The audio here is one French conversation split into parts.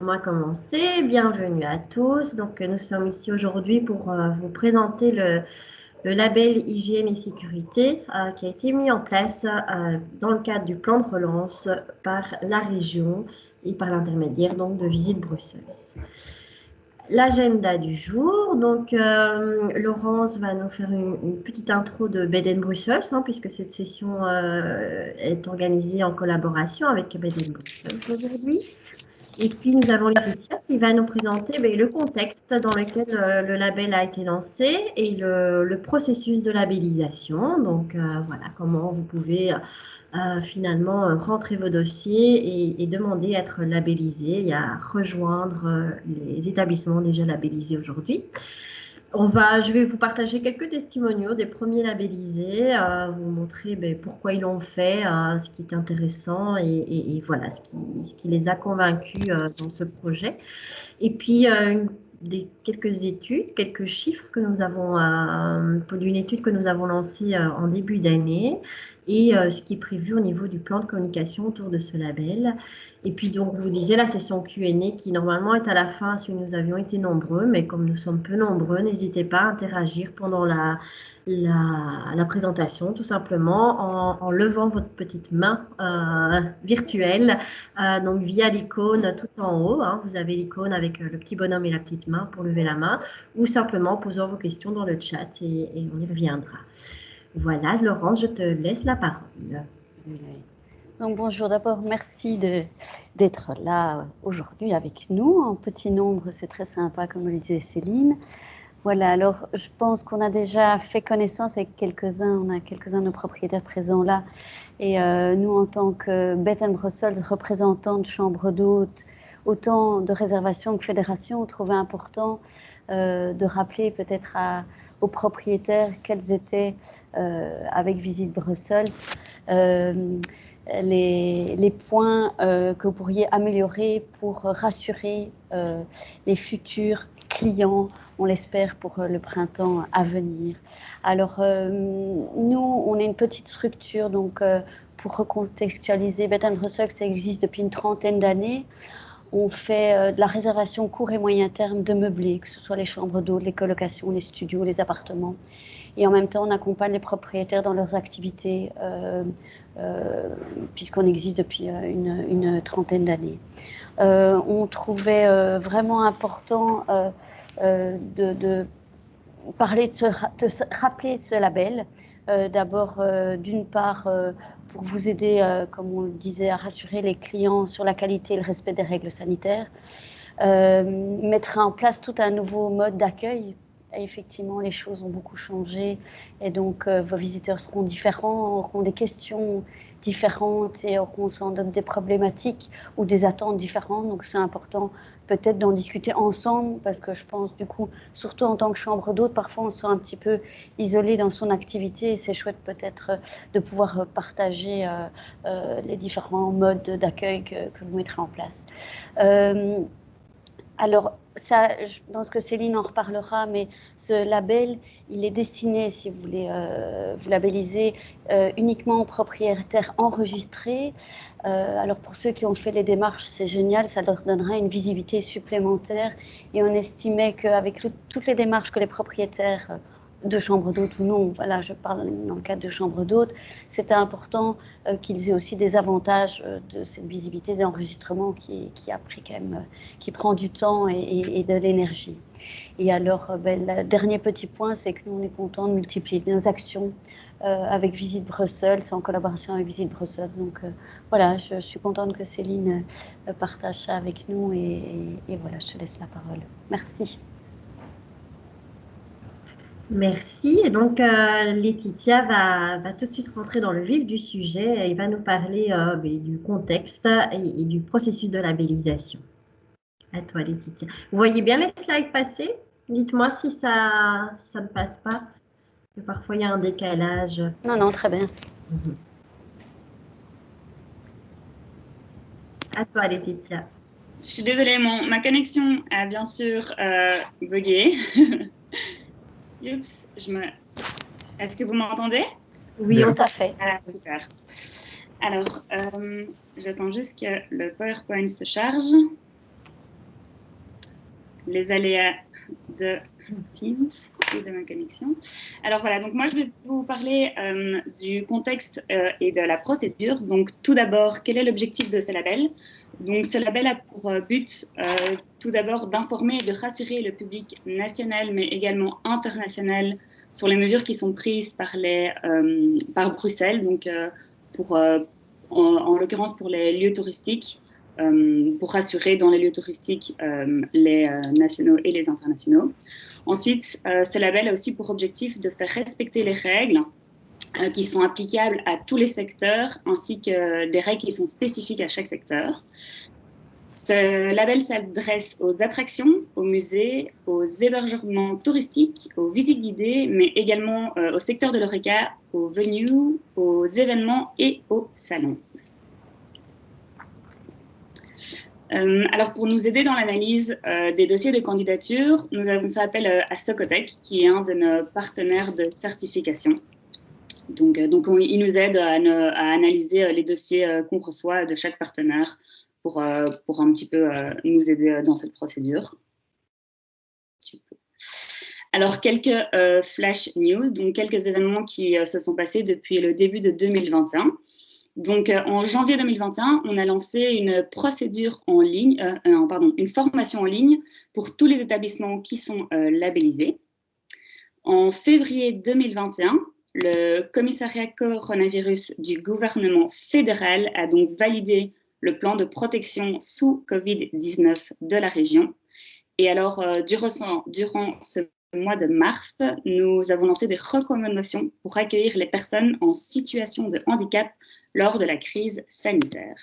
On va commencer. Bienvenue à tous. Donc, nous sommes ici aujourd'hui pour vous présenter le label hygiène et sécurité qui a été mis en place dans le cadre du plan de relance par la région et par l'intermédiaire donc de Visite Bruxelles. L'agenda du jour, donc Laurence va nous faire une petite intro de Bed Bruxelles, puisque cette session est organisée en collaboration avec Bed Bruxelles aujourd'hui. Et puis nous avons Laetitia qui va nous présenter le contexte dans lequel le label a été lancé et le processus de labellisation. Donc voilà, comment vous pouvez finalement rentrer vos dossiers et demander à être labellisé et à rejoindre les établissements déjà labellisés aujourd'hui. Je vais vous partager quelques testimoniaux des premiers labellisés, vous montrer pourquoi ils l'ont fait, ce qui est intéressant et voilà, ce qui les a convaincus dans ce projet. Et puis, quelques études, quelques chiffres que nous avons, d'une étude que nous avons lancée en début d'année et ce qui est prévu au niveau du plan de communication autour de ce label. Et puis, donc, vous disiez la session Q&A qui normalement est à la fin si nous avions été nombreux, mais comme nous sommes peu nombreux, n'hésitez pas à interagir pendant la présentation, tout simplement en levant votre petite main virtuelle, donc via l'icône tout en haut. Vous avez l'icône avec le petit bonhomme et la petite main pour lever la main, ou simplement en posant vos questions dans le chat et on y reviendra. Voilà, Laurence, je te laisse la parole. Donc bonjour, d'abord merci d'être là aujourd'hui avec nous. En petit nombre, c'est très sympa comme le disait Céline. Voilà, alors je pense qu'on a déjà fait connaissance avec quelques-uns, on a quelques-uns de nos propriétaires présents là. Et nous, en tant que Bed Bruxelles, représentants de chambres d'hôtes, autant de réservations que fédérations, on trouvait important de rappeler peut-être aux propriétaires quels étaient, avec Visite Bruxelles, les points que vous pourriez améliorer pour rassurer les futurs clients, on l'espère, pour le printemps à venir. Alors, nous, on est une petite structure, donc pour recontextualiser, Bed Bruxelles, ça existe depuis une trentaine d'années. On fait de la réservation court et moyen terme de meublés, que ce soit les chambres d'hôtes, les colocations, les studios, les appartements. Et en même temps, on accompagne les propriétaires dans leurs activités, puisqu'on existe depuis une trentaine d'années. On trouvait vraiment important de parler de se rappeler de ce label. D'abord, d'une part, pour vous aider, comme on le disait, à rassurer les clients sur la qualité et le respect des règles sanitaires. Mettre en place tout un nouveau mode d'accueil. Et effectivement, les choses ont beaucoup changé et donc vos visiteurs seront différents, auront des questions différentes et auront sans doute des problématiques ou des attentes différentes. Donc c'est important peut-être d'en discuter ensemble parce que je pense du coup, surtout en tant que chambre d'hôte, parfois on se sent un petit peu isolé dans son activité et c'est chouette peut-être de pouvoir partager les différents modes d'accueil que vous mettrez en place. Alors, ça, je pense que Céline en reparlera, mais ce label, il est destiné, si vous voulez vous labelliser, uniquement aux propriétaires enregistrés. Alors, pour ceux qui ont fait les démarches, c'est génial, ça leur donnera une visibilité supplémentaire. Et on estimait qu'avec toutes les démarches que les propriétaires de chambres d'hôtes ou non, voilà, je parle dans le cadre de chambres d'hôtes, c'était important qu'ils aient aussi des avantages de cette visibilité d'enregistrement qui a pris quand même, qui prend du temps et de l'énergie. Et alors, le dernier petit point, c'est que nous, on est content de multiplier nos actions avec Visite Bruxelles, en collaboration avec Visite Bruxelles. Donc voilà, je suis contente que Céline partage ça avec nous et voilà, je te laisse la parole. Merci. Merci. Et donc, Laetitia va tout de suite rentrer dans le vif du sujet et va nous parler du contexte et du processus de labellisation. À toi, Laetitia. Vous voyez bien les slides passer? Dites-moi si ça ne passe pas. Parfois, il y a un décalage. Non, très bien. À toi, Laetitia. Je suis désolée, ma connexion a bien sûr bugué. Oups, Est-ce que vous m'entendez? Oui, tout à fait. Ah, super. Alors, j'attends juste que le PowerPoint se charge. les aléas de Teams et de ma connexion. Alors voilà, donc moi je vais vous parler du contexte et de la procédure. Donc tout d'abord, quel est l'objectif de ce label? Donc ce label a pour but tout d'abord d'informer et de rassurer le public national mais également international sur les mesures qui sont prises par Bruxelles, donc en l'occurrence pour les lieux touristiques, pour rassurer dans les lieux touristiques les nationaux et les internationaux. Ensuite, ce label a aussi pour objectif de faire respecter les règles qui sont applicables à tous les secteurs, ainsi que des règles qui sont spécifiques à chaque secteur. Ce label s'adresse aux attractions, aux musées, aux hébergements touristiques, aux visites guidées, mais également au secteur de l'Horeca, aux venues, aux événements et aux salons. Alors, pour nous aider dans l'analyse des dossiers de candidature, nous avons fait appel à Socotec, qui est un de nos partenaires de certification. Donc il nous aide à analyser les dossiers qu'on reçoit de chaque partenaire pour un petit peu nous aider dans cette procédure. Alors, quelques flash news, donc quelques événements qui se sont passés depuis le début de 2021. Donc, en janvier 2021, on a lancé une procédure en ligne, une formation en ligne pour tous les établissements qui sont labellisés. En février 2021, le commissariat coronavirus du gouvernement fédéral a donc validé le plan de protection sous Covid-19 de la région. Et alors, durant ce mois de mars, nous avons lancé des recommandations pour accueillir les personnes en situation de handicap lors de la crise sanitaire.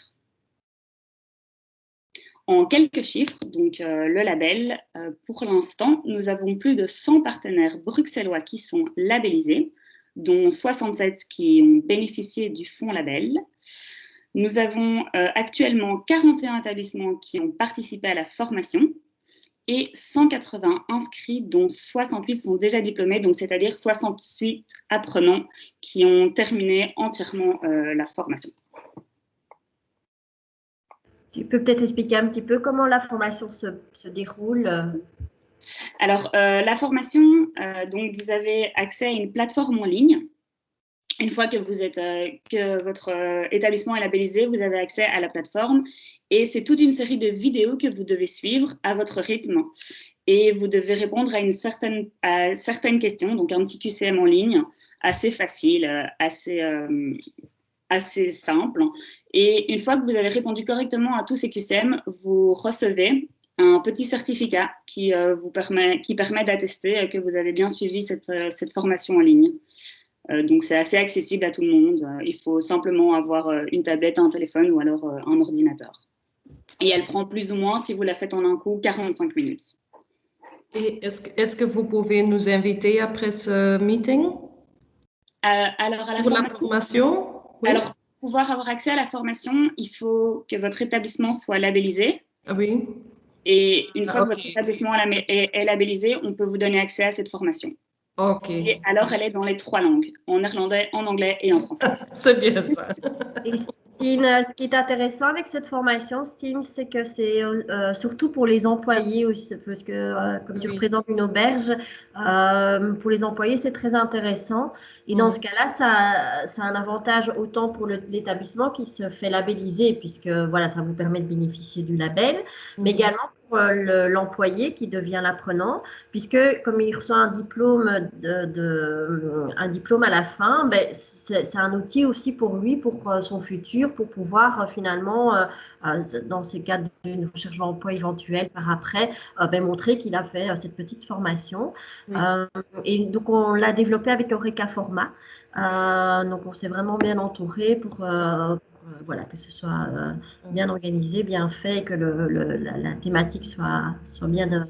En quelques chiffres, donc le label, pour l'instant, nous avons plus de 100 partenaires bruxellois qui sont labellisés, dont 67 qui ont bénéficié du fonds label. Nous avons actuellement 41 établissements qui ont participé à la formation et 180 inscrits, dont 68 sont déjà diplômés, donc c'est-à-dire 68 apprenants qui ont terminé entièrement la formation. Tu peux peut-être expliquer un petit peu comment la formation se déroule? Alors, la formation, donc vous avez accès à une plateforme en ligne. Une fois que votre établissement est labellisé, vous avez accès à la plateforme et c'est toute une série de vidéos que vous devez suivre à votre rythme et vous devez répondre à certaines questions, donc un petit QCM en ligne, assez facile, assez simple. Et une fois que vous avez répondu correctement à tous ces QCM, vous recevez un petit certificat qui permet d'attester que vous avez bien suivi cette formation en ligne. Donc, c'est assez accessible à tout le monde. Il faut simplement avoir une tablette, un téléphone ou alors un ordinateur. Et elle prend plus ou moins, si vous la faites en un coup, 45 minutes. Et est-ce que vous pouvez nous inviter après ce meeting? Alors, à la formation? Oui. Alors, pour pouvoir avoir accès à la formation, il faut que votre établissement soit labellisé. Ah oui. Et une fois que votre établissement est labellisé, on peut vous donner accès à cette formation. OK. Et alors, elle est dans les 3 langues, en néerlandais, en anglais et en français. C'est bien ça. Et Stine, ce qui est intéressant avec cette formation, Stine, c'est que c'est surtout pour les employés aussi, parce que comme tu représentes une auberge, pour les employés, c'est très intéressant. Et dans ce cas-là, ça a un avantage autant pour l'établissement qui se fait labelliser, puisque voilà, ça vous permet de bénéficier du label, mais également pour l'employé qui devient l'apprenant, puisque comme il reçoit un diplôme, un diplôme à la fin, ben, c'est un outil aussi pour lui, pour son futur, pour pouvoir finalement, dans ces cas d'une recherche d'emploi éventuelle par après, ben, montrer qu'il a fait cette petite formation. Oui. Et donc, on l'a développé avec Horeca Format. Donc, on s'est vraiment bien entouré pour voilà, que ce soit bien organisé, bien fait et que la thématique soit bien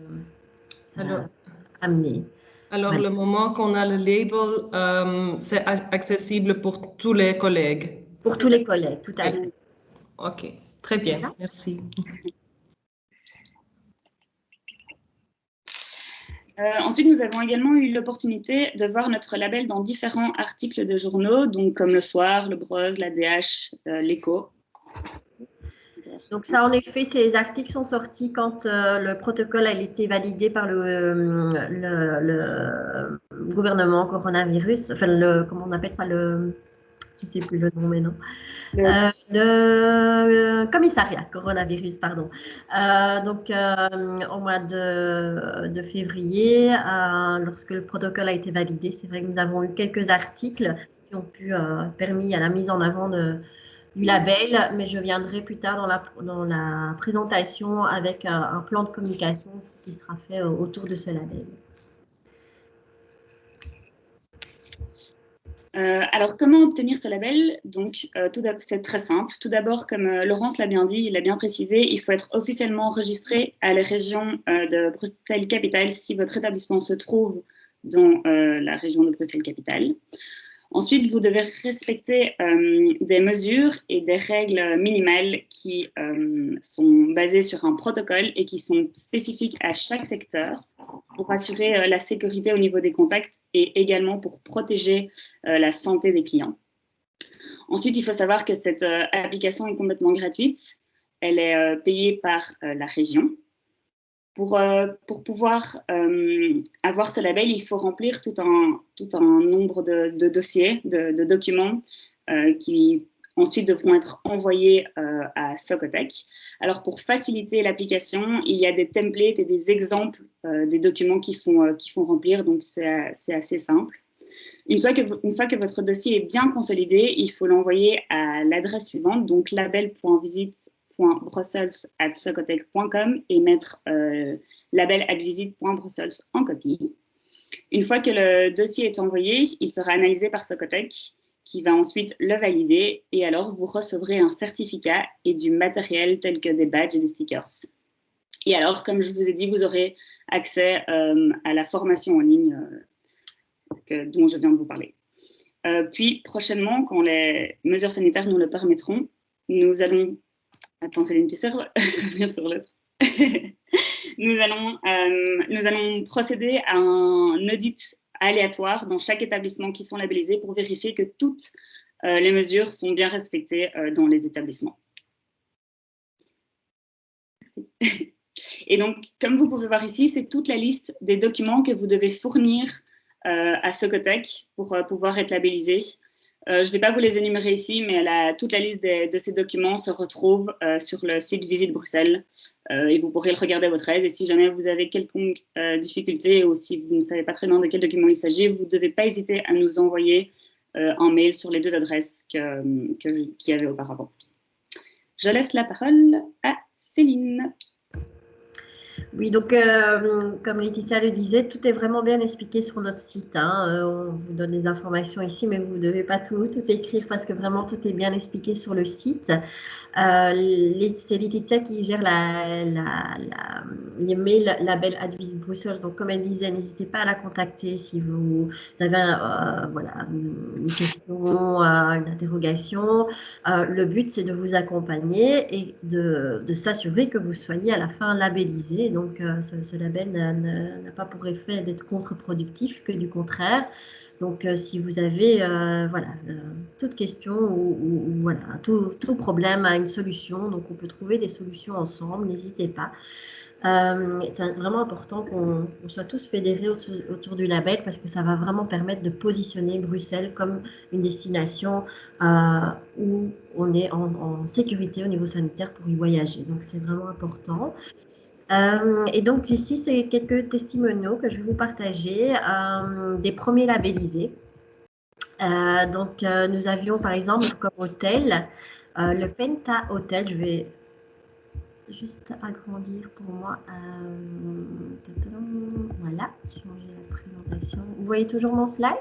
amenée. Alors, le moment qu'on a le label, c'est accessible pour tous les collègues? Pour tous les collègues, tout à fait. OK, très bien, merci. Ensuite, nous avons également eu l'opportunité de voir notre label dans différents articles de journaux, donc comme Le Soir, Le Brosse, la DH, l'Écho. Donc ça, en effet, ces articles sont sortis quand le protocole a été validé par le gouvernement coronavirus, enfin, comment on appelle ça, je ne sais plus le nom maintenant. Le commissariat coronavirus, pardon. Donc, au mois de février, lorsque le protocole a été validé, c'est vrai que nous avons eu quelques articles qui ont permis à la mise en avant du label, mais je viendrai plus tard dans la présentation avec un plan de communication aussi qui sera fait autour de ce label. Alors, comment obtenir ce label? Donc, c'est très simple. Tout d'abord, comme Laurence l'a bien dit, il l'a bien précisé, il faut être officiellement enregistré à la région de Bruxelles-Capitale si votre établissement se trouve dans la région de Bruxelles-Capitale. Ensuite, vous devez respecter des mesures et des règles minimales qui sont basées sur un protocole et qui sont spécifiques à chaque secteur pour assurer la sécurité au niveau des contacts et également pour protéger la santé des clients. Ensuite, il faut savoir que cette application est complètement gratuite. Elle est payée par la région. Pour pouvoir avoir ce label, il faut remplir tout un nombre de dossiers, de documents qui ensuite devront être envoyés à Socotec. Alors, pour faciliter l'application, il y a des templates et des exemples des documents qu'il faut remplir, donc c'est assez simple. Une fois que votre dossier est bien consolidé, il faut l'envoyer à l'adresse suivante, donc label.visite.brussels@socotec.com et mettre label@visite.brussels en copie. Une fois que le dossier est envoyé, il sera analysé par Socotec qui va ensuite le valider et alors vous recevrez un certificat et du matériel tel que des badges et des stickers. Et alors, comme je vous ai dit, vous aurez accès à la formation en ligne dont je viens de vous parler. Puis, prochainement, quand les mesures sanitaires nous le permettront, nous allons... Attends, c'est une petite serve, revenir sur l'autre. Nous allons procéder à un audit aléatoire dans chaque établissement qui sont labellisés pour vérifier que toutes les mesures sont bien respectées dans les établissements. Et donc, comme vous pouvez voir ici, c'est toute la liste des documents que vous devez fournir à Socotec pour pouvoir être labellisé. Je ne vais pas vous les énumérer ici, mais toute la liste de ces documents se retrouve sur le site Visite Bruxelles et vous pourrez le regarder à votre aise. Et si jamais vous avez quelconque difficulté ou si vous ne savez pas très bien de quel document il s'agit, vous ne devez pas hésiter à nous envoyer un mail sur les deux adresses qu'il y avait auparavant. Je laisse la parole à Céline. Oui, donc comme Laetitia le disait, tout est vraiment bien expliqué sur notre site. On vous donne les informations ici, mais vous ne devez pas tout écrire parce que vraiment tout est bien expliqué sur le site. C'est Laetitia qui gère les mails label Visite Bruxelles. Donc comme elle disait, n'hésitez pas à la contacter si vous avez une question, une interrogation. Le but, c'est de vous accompagner et de s'assurer que vous soyez à la fin labellisé. Donc, ce label n'a pas pour effet d'être contre-productif, que du contraire. Donc, si vous avez toute question ou tout problème a une solution, donc on peut trouver des solutions ensemble, n'hésitez pas. C'est vraiment important qu'on soit tous fédérés autour du label parce que ça va vraiment permettre de positionner Bruxelles comme une destination où on est en sécurité au niveau sanitaire pour y voyager. Donc, c'est vraiment important. Et donc, ici, c'est quelques testimoniaux que je vais vous partager des premiers labellisés. Nous avions par exemple comme hôtel le Penta Hotel. Je vais juste agrandir pour moi. Voilà, changer la présentation. Vous voyez toujours mon slide?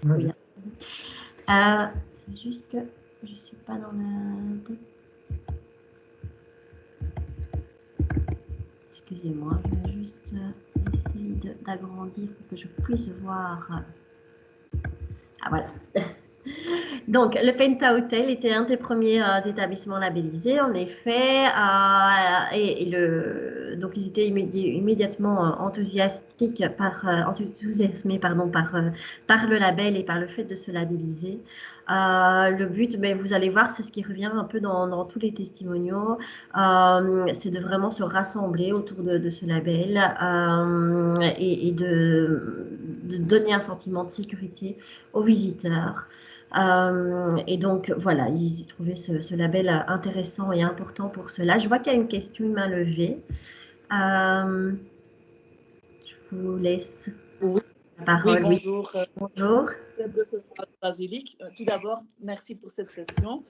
Oui. C'est juste que je ne suis pas dans la... Excusez-moi, je vais juste essayer d'agrandir pour que je puisse voir. Ah voilà. Donc, le Penta Hotel était un des premiers établissements labellisés, en effet, donc ils étaient immédiatement enthousiasmés par le label et par le fait de se labelliser. Le but, ben, vous allez voir, c'est ce qui revient un peu dans tous les testimoniaux, c'est de vraiment se rassembler autour de ce label et de donner un sentiment de sécurité aux visiteurs. Et donc, voilà, ils trouvaient ce label intéressant et important pour cela. Je vois qu'il y a une question, une main levée. Je vous laisse Oui, la parole. oui, bonjour. Bonjour. Basilique. Tout d'abord, merci pour cette session.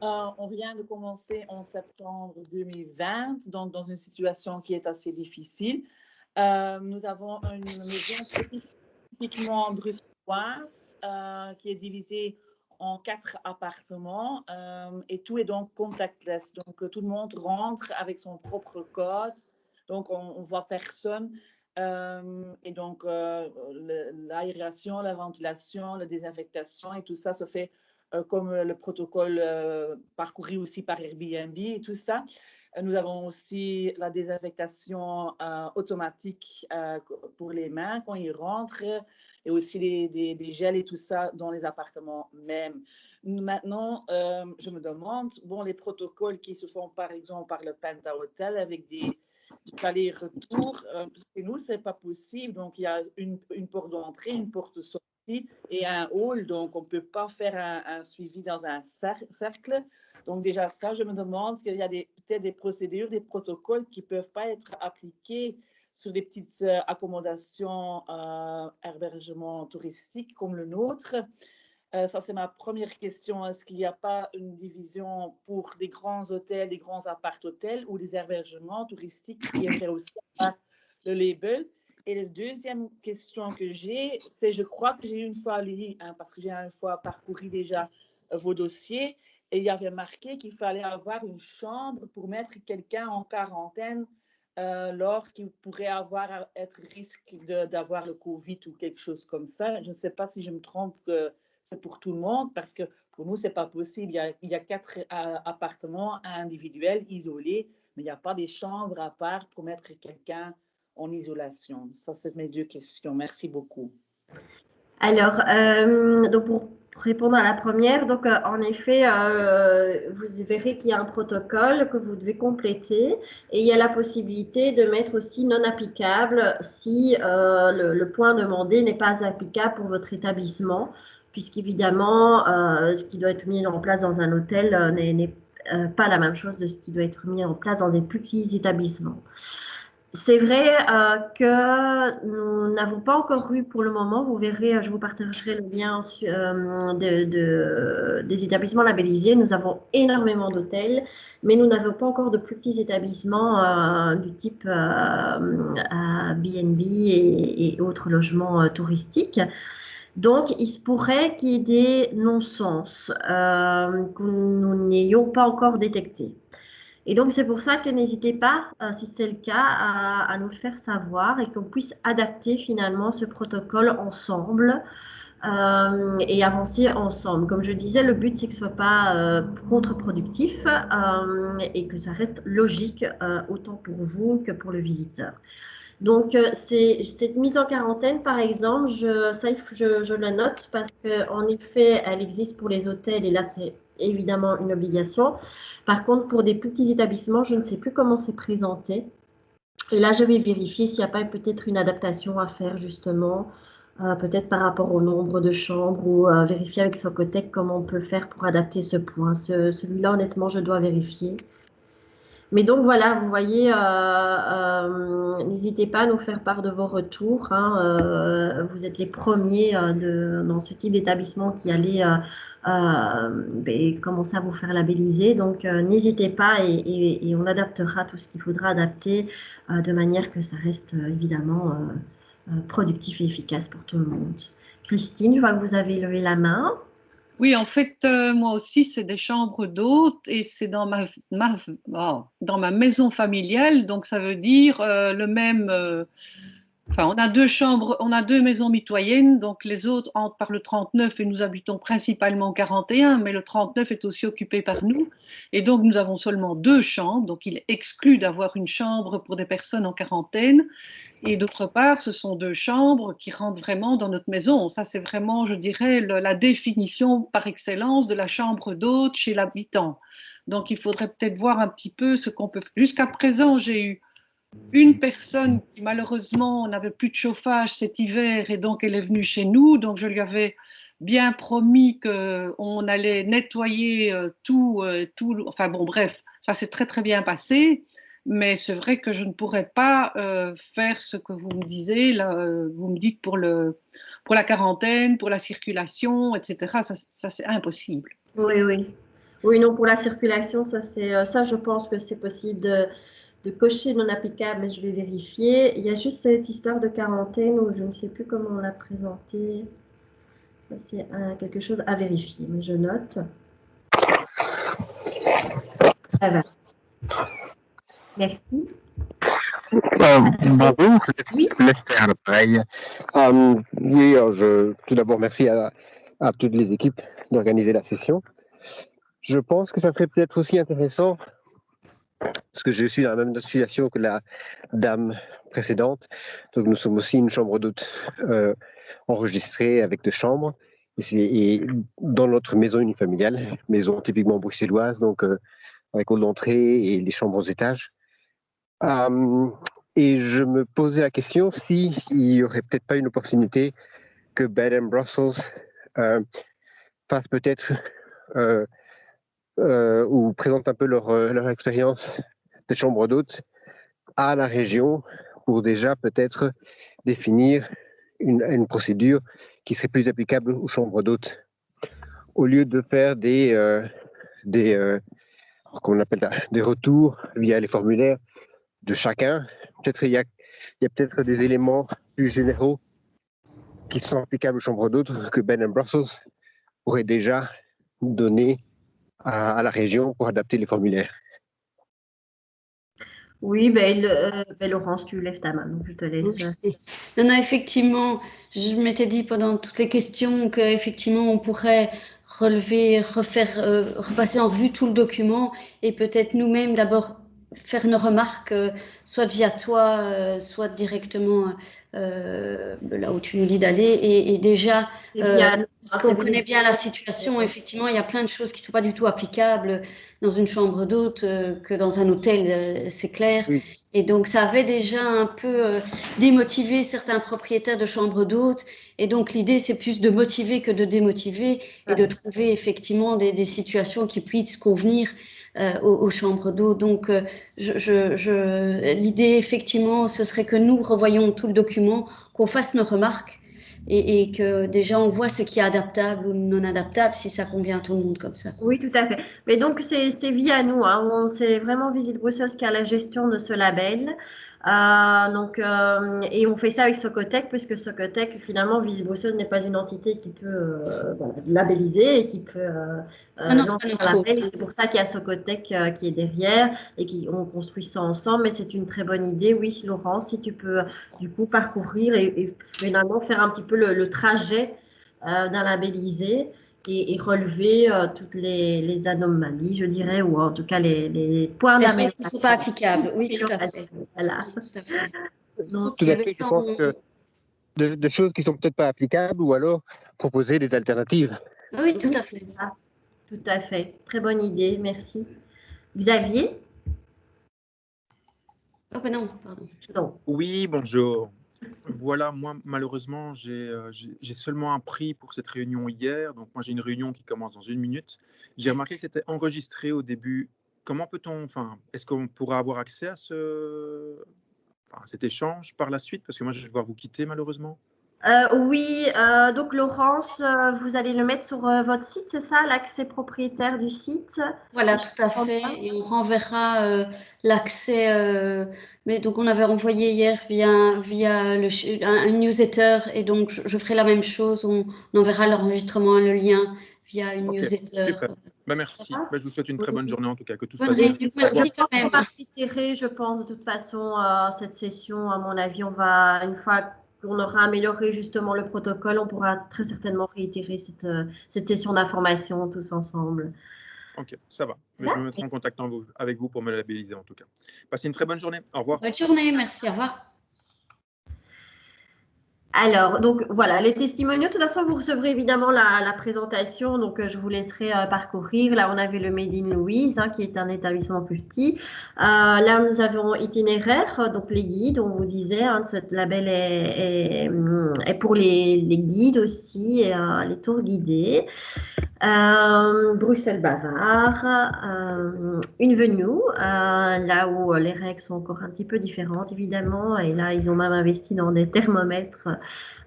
On vient de commencer en septembre 2020, donc dans une situation qui est assez difficile. Nous avons une maison typiquement bruxelloise qui est divisée en 4 appartements et tout est donc contactless. Donc, tout le monde rentre avec son propre code. Donc, on ne voit personne. Et donc, l'aération, la ventilation, la désinfectation et tout ça se fait comme le protocole parcouru aussi par Airbnb et tout ça. Nous avons aussi la désinfectation automatique pour les mains quand ils rentrent et aussi des gels et tout ça dans les appartements même. Maintenant, je me demande, bon, les protocoles qui se font par exemple par le Penta Hotel avec des allers-retours, chez nous, ce n'est pas possible. Donc, il y a une porte d'entrée, une porte de sortie et un hall. Donc, on ne peut pas faire un suivi dans un cercle. Donc, déjà, ça, je me demande qu'il y a peut-être des procédures, des protocoles qui ne peuvent pas être appliqués sur des petites accommodations, hébergements touristiques comme le nôtre. Ça, c'est ma première question. Est-ce qu'il n'y a pas une division pour des grands hôtels, des grands appart-hôtels ou des hébergements touristiques qui aimeraient aussi avoir le label? Et la deuxième question que j'ai, c'est, je crois que j'ai une fois lu, parce que j'ai une fois parcouru déjà vos dossiers, et il y avait marqué qu'il fallait avoir une chambre pour mettre quelqu'un en quarantaine lorsqu'il pourrait être risque d'avoir le Covid ou quelque chose comme ça. Je ne sais pas si je me trompe que c'est pour tout le monde, parce que pour nous, ce n'est pas possible. Il y a 4 appartements individuels, isolés, mais il n'y a pas des chambres à part pour mettre quelqu'un en isolation. Ça, c'est mes 2 questions. Merci beaucoup. Alors, donc pour répondre à la première, donc en effet, vous verrez qu'il y a un protocole que vous devez compléter et il y a la possibilité de mettre aussi non applicable si le point demandé n'est pas applicable pour votre établissement, puisqu'évidemment, ce qui doit être mis en place dans un hôtel n'est pas la même chose de ce qui doit être mis en place dans des plus petits établissements. C'est vrai que nous n'avons pas encore eu pour le moment, vous verrez, je vous partagerai le lien des établissements labellisés. Nous avons énormément d'hôtels, mais nous n'avons pas encore de plus petits établissements du type B&B et autres logements touristiques. Donc, il se pourrait qu'il y ait des non-sens que nous n'ayons pas encore détectés. Et donc, c'est pour ça que n'hésitez pas, si c'est le cas, à nous le faire savoir et qu'on puisse adapter finalement ce protocole ensemble et avancer ensemble. Comme je disais, le but, c'est que ce ne soit pas contre-productif et que ça reste logique autant pour vous que pour le visiteur. Donc, cette mise en quarantaine, par exemple, je la note parce qu'en effet, elle existe pour les hôtels et là, c'est évidemment une obligation. Par contre, pour des plus petits établissements, je ne sais plus comment c'est présenté. Et là, je vais vérifier s'il n'y a pas peut-être une adaptation à faire, justement, peut-être par rapport au nombre de chambres ou vérifier avec Socotec comment on peut faire pour adapter ce point. Celui-là, honnêtement, je dois vérifier. Mais donc voilà, vous voyez, n'hésitez pas à nous faire part de vos retours. Hein, vous êtes les premiers dans ce type d'établissement qui allez commencer à vous faire labelliser. Donc n'hésitez pas et on adaptera tout ce qu'il faudra adapter de manière que ça reste évidemment productif et efficace pour tout le monde. Christine, je vois que vous avez levé la main. Oui, en fait, moi aussi, c'est des chambres d'hôtes et c'est dans ma maison familiale. Donc, ça veut dire Enfin, on a 2 chambres, on a 2 maisons mitoyennes, donc les autres entrent par le 39 et nous habitons principalement au 41, mais le 39 est aussi occupé par nous. Et donc, nous avons seulement 2 chambres, donc il exclut d'avoir une chambre pour des personnes en quarantaine. Et d'autre part, ce sont 2 chambres qui rentrent vraiment dans notre maison. Ça, c'est vraiment, je dirais, la définition par excellence de la chambre d'hôte chez l'habitant. Donc, il faudrait peut-être voir un petit peu ce qu'on peut faire. Jusqu'à présent, j'ai eu une personne qui malheureusement n'avait plus de chauffage cet hiver et donc elle est venue chez nous. Donc je lui avais bien promis qu'on allait nettoyer tout. Enfin bon, bref, ça s'est très très bien passé. Mais c'est vrai que je ne pourrais pas faire ce que vous me disiez. Là, vous me dites pour la quarantaine, pour la circulation, etc. Ça c'est impossible. Oui, oui. Oui, non, pour la circulation, ça, je pense que c'est possible de cocher non applicable, mais je vais vérifier. Il y a juste cette histoire de quarantaine où je ne sais plus comment on l'a présenté. Ça, c'est quelque chose à vérifier, mais je note. Ça va. Merci. Bonjour, Oui. Lester à l'appareil. Oui, tout d'abord, merci à toutes les équipes d'organiser la session. Je pense que ça serait peut-être aussi intéressant, parce que je suis dans la même situation que la dame précédente. Donc nous sommes aussi une chambre d'hôte enregistrée avec 2 chambres. Et dans notre maison unifamiliale, maison typiquement bruxelloise, donc avec hall d'entrée et les chambres aux étages. Et je me posais la question s'il n'y aurait peut-être pas une opportunité que Bed & Brussels fasse peut-être ou présente un peu leur expérience de chambre d'hôte à la région pour déjà peut-être définir une procédure qui serait plus applicable aux chambres d'hôtes. Au lieu de faire qu'on appelle des retours via les formulaires de chacun, peut-être il y a peut-être des éléments plus généraux qui sont applicables aux chambres d'hôtes que Bed & Brussels pourrait déjà donner à la région pour adapter les formulaires. Oui, Laurence, tu lèves ta main, donc je te laisse. Non, effectivement, je m'étais dit pendant toutes les questions qu'effectivement on pourrait repasser en revue tout le document et peut-être nous-mêmes d'abord faire nos remarques, soit via toi, soit directement là où tu nous dis d'aller. Et déjà, parce qu'on connaît bien la situation, effectivement, il y a plein de choses qui ne sont pas du tout applicables dans une chambre d'hôte que dans un hôtel, c'est clair. Oui. Et donc, ça avait déjà un peu démotivé certains propriétaires de chambres d'hôtes. Et donc, l'idée, c'est plus de motiver que de démotiver et de trouver effectivement des situations qui puissent convenir aux chambres d'hôtes. Donc, l'idée, effectivement, ce serait que nous revoyions tout le document, qu'on fasse nos remarques et que déjà on voit ce qui est adaptable ou non adaptable, si ça convient à tout le monde comme ça. Oui, tout à fait. Mais donc, c'est via nous. Hein. C'est vraiment Visit Bruxelles qui a la gestion de ce label. Et on fait ça avec Socotec, puisque Socotec, finalement, Visit Bruxelles n'est pas une entité qui peut labelliser et qui peut lancer un label. Et c'est pour ça qu'il y a Socotec qui est derrière et on construit ça ensemble. Mais c'est une très bonne idée, oui, Laurence, si tu peux du coup parcourir et finalement faire un petit peu le trajet d'un labellisé. Et relever toutes les anomalies, je dirais, ou en tout cas les points d'amélioration. Qui ne sont pas applicables, oui, tout à fait. Voilà. Oui, tout à fait. Donc, tout à fait, je pense que de choses qui ne sont peut-être pas applicables ou alors proposer des alternatives. Oui, tout à fait. Tout à fait. Très bonne idée, merci. Xavier? Oh, ben non, pardon. Non. Oui, bonjour. Voilà, moi, malheureusement, j'ai seulement appris pour cette réunion hier. Donc, moi, j'ai une réunion qui commence dans 1 minute. J'ai remarqué que c'était enregistré au début. Comment peut-on, est-ce qu'on pourra avoir accès à cet échange par la suite? Parce que moi, je vais devoir vous quitter, malheureusement. Oui, donc Laurence, vous allez le mettre sur votre site, c'est ça, l'accès propriétaire du site? Voilà, tout à fait. Et on renverra l'accès. Mais donc, on avait envoyé hier via un newsletter. Et donc, je ferai la même chose. On enverra l'enregistrement, le lien via une Ok, newsletter. super. Merci. Je vous souhaite une très bonne journée en tout cas, que tout se Bonne passe bien. réunion, merci quand même. On va retirer, je pense, de toute façon, cette session. À mon avis, on va, une fois qu'on aura amélioré justement le protocole, on pourra très certainement réitérer cette session d'information tous ensemble. Ok, ça va. Mais je me mettrai en contact avec vous pour me labelliser en tout cas. Passez une très bonne journée. Au revoir. Bonne journée, merci, au revoir. Alors, donc voilà, les testimoniaux, de toute façon, vous recevrez évidemment la présentation, donc je vous laisserai parcourir. Là, on avait le Made in Louise, hein, qui est un établissement plus petit. Là, nous avons itinéraire, donc les guides, on vous disait, hein, ce label est pour les guides aussi, et, les tours guidés. Bruxelles Bavard, une venue, là où les règles sont encore un petit peu différentes évidemment, et là ils ont même investi dans des thermomètres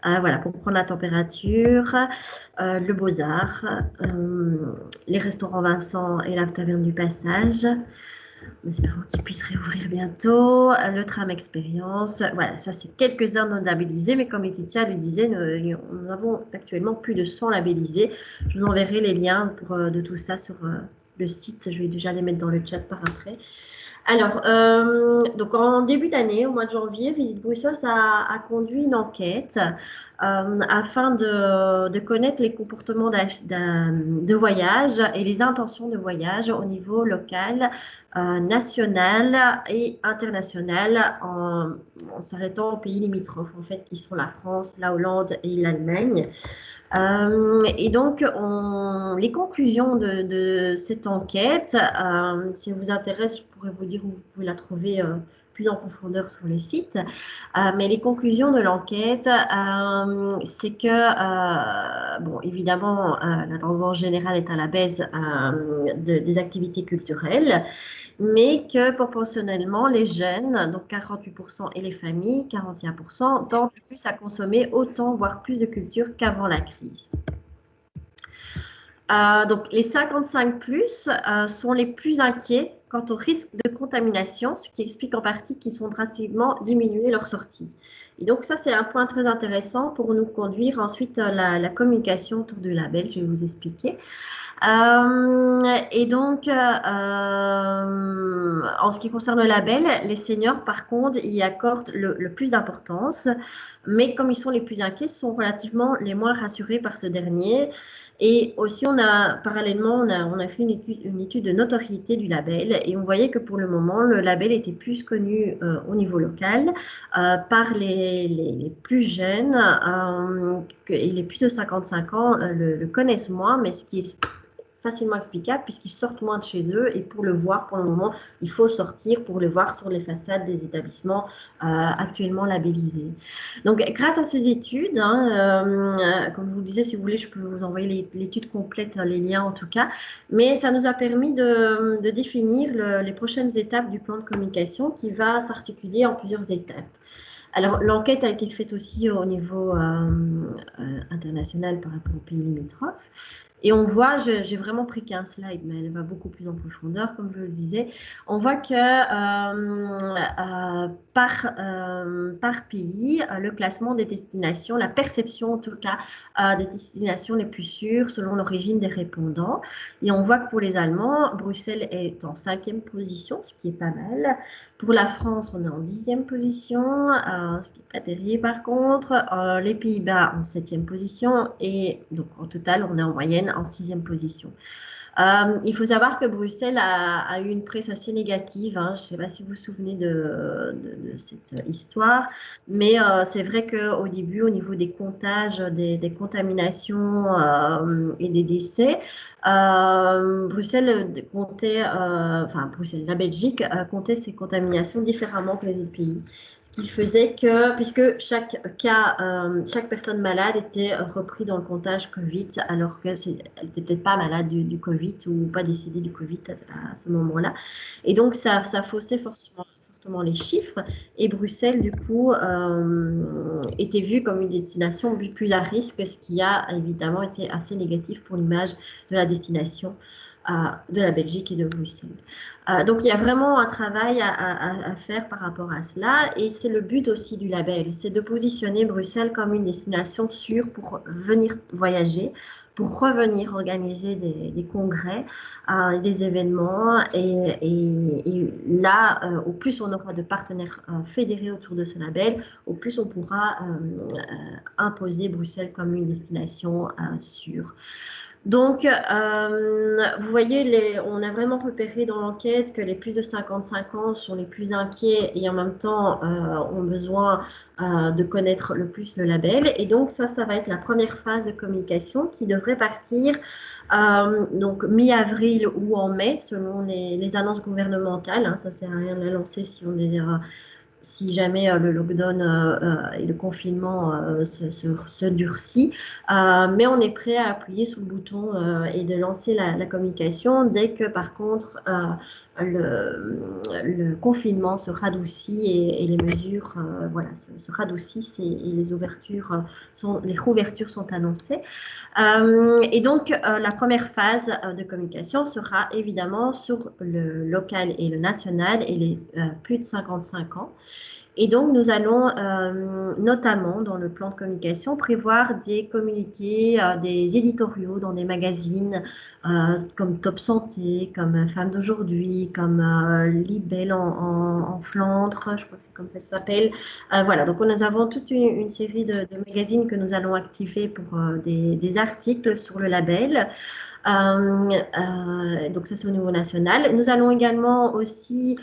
voilà, pour prendre la température, le Beaux-Arts, les restaurants Vincent et la taverne du Passage. En espérant qu'ils puissent réouvrir bientôt. Le tram expérience. Voilà, ça c'est quelques-uns non labellisés, mais comme Laetitia le disait, nous avons actuellement plus de 100 labellisés. Je vous enverrai les liens de tout ça sur le site. Je vais déjà les mettre dans le chat par après. Alors, donc en début d'année, au mois de janvier, Visite Bruxelles a conduit une enquête afin de connaître les comportements de voyage et les intentions de voyage au niveau local, national et international, en s'arrêtant aux pays limitrophes, en fait, qui sont la France, la Hollande et l'Allemagne. Et donc, les conclusions de cette enquête, si elle vous intéresse, je pourrais vous dire où vous pouvez la trouver plus en profondeur sur les sites. Mais les conclusions de l'enquête, c'est que, bon, évidemment, la tendance générale est à la baisse des activités culturelles, mais que proportionnellement, les jeunes, donc 48%, et les familles, 41%, tendent plus à consommer autant, voire plus de culture qu'avant la crise. Donc, les 55 plus sont les plus inquiets quant au risque de contamination, ce qui explique en partie qu'ils sont drastiquement diminués leur sortie. Et donc, ça, c'est un point très intéressant pour nous conduire ensuite la communication autour du label. Je vais vous expliquer. Et donc, en ce qui concerne le label, les seniors, par contre, y accordent le plus d'importance, mais comme ils sont les plus inquiets, ils sont relativement les moins rassurés par ce dernier. Et aussi, parallèlement, on a fait une étude de notoriété du label, et on voyait que pour le moment, le label était plus connu au niveau local par les plus jeunes, et les plus de 55 ans le connaissent moins, mais ce qui est facilement explicable puisqu'ils sortent moins de chez eux, et pour le voir, pour le moment, il faut sortir pour le voir sur les façades des établissements actuellement labellisés. Donc, grâce à ces études, hein, comme je vous le disais, si vous voulez, je peux vous envoyer l'étude complète, les liens en tout cas, mais ça nous a permis de définir les prochaines étapes du plan de communication qui va s'articuler en plusieurs étapes. Alors, l'enquête a été faite aussi au niveau international par rapport aux pays limitrophes. Et on voit, j'ai vraiment pris qu'un slide, mais elle va beaucoup plus en profondeur, comme je le disais. On voit que par pays, le classement des destinations, la perception en tout cas des destinations les plus sûres selon l'origine des répondants. Et on voit que pour les Allemands, Bruxelles est en 5e position, ce qui est pas mal. Pour la France, on est en 10e position, ce qui n'est pas terrible par contre. Les Pays-Bas en 7e position, et donc en total, on est en moyenne en 6e position. Il faut savoir que Bruxelles a eu une presse assez négative, hein. Je ne sais pas si vous vous souvenez de cette histoire, mais c'est vrai qu'au début, au niveau des comptages, des contaminations et des décès, Bruxelles comptait, la Belgique comptait ces contaminations différemment que les autres pays. Ce qui faisait que, puisque chaque personne malade était repris dans le comptage Covid, alors qu'elle n'était peut-être pas malade du Covid ou pas décédée du Covid à ce moment-là. Et donc, ça faussait fortement les chiffres. Et Bruxelles, du coup, était vue comme une destination plus à risque, ce qui a évidemment été assez négatif pour l'image de la destination de la Belgique et de Bruxelles. Donc, il y a vraiment un travail à faire par rapport à cela, et c'est le but aussi du label, c'est de positionner Bruxelles comme une destination sûre pour venir voyager, pour revenir organiser des congrès, des événements. Et là, au plus on aura de partenaires fédérés autour de ce label, au plus on pourra imposer Bruxelles comme une destination sûre. Donc, vous voyez, on a vraiment repéré dans l'enquête que les plus de 55 ans sont les plus inquiets et en même temps ont besoin de connaître le plus le label. Et donc, ça va être la première phase de communication qui devrait partir donc mi-avril ou en mai, selon les annonces gouvernementales. Hein. Ça ne sert à rien de la lancer si jamais le lockdown et le confinement se durcit. Mais on est prêt à appuyer sur le bouton et de lancer la communication dès que, par contre, le confinement se radoucit et les mesures voilà, se radoucissent et les rouvertures sont annoncées. Et donc, la première phase de communication sera évidemment sur le local et le national et les plus de 55 ans. Et donc, nous allons notamment, dans le plan de communication, prévoir des communiqués, des éditoriaux dans des magazines comme Top Santé, comme Femmes d'aujourd'hui, comme Libelle en Flandre, je crois que c'est comme ça s'appelle. Voilà, donc nous avons toute une série de magazines que nous allons activer pour des articles sur le label. Donc ça, c'est au niveau national. Nous allons également aussi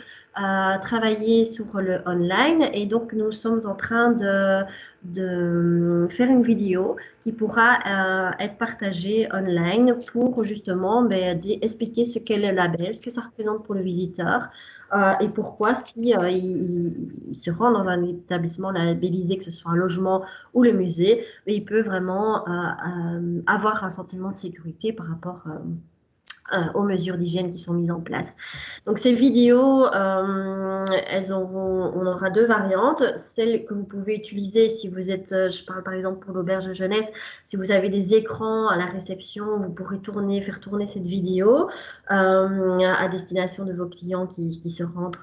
travailler sur le online et donc nous sommes en train de faire une vidéo qui pourra être partagée online pour justement expliquer ce qu'est le label, ce que ça représente pour le visiteur et pourquoi si il se rend dans un établissement labellisé, que ce soit un logement ou le musée, il peut vraiment avoir un sentiment de sécurité par rapport aux mesures d'hygiène qui sont mises en place. Donc ces vidéos, on aura deux variantes. Celle que vous pouvez utiliser si vous êtes, je parle par exemple pour l'auberge de jeunesse, si vous avez des écrans à la réception, vous pourrez faire tourner cette vidéo à destination de vos clients qui se rendent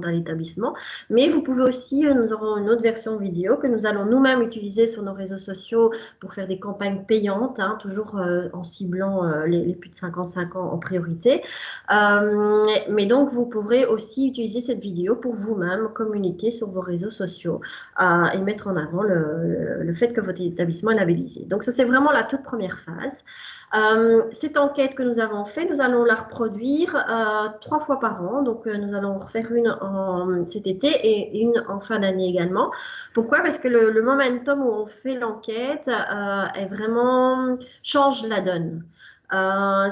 dans l'établissement. Mais vous pouvez aussi, nous aurons une autre version vidéo que nous allons nous-mêmes utiliser sur nos réseaux sociaux pour faire des campagnes payantes, hein, toujours en ciblant les plus de 55 ans en priorité. Mais donc, vous pourrez aussi utiliser cette vidéo pour vous-même communiquer sur vos réseaux sociaux et mettre en avant le fait que votre établissement est labellisé. Donc, ça, c'est vraiment la toute première phase. Cette enquête que nous avons faite, nous allons la reproduire 3 fois par an. Donc, nous allons en refaire une cet été et une en fin d'année également. Pourquoi? Parce que le momentum où on fait l'enquête est vraiment change la donne.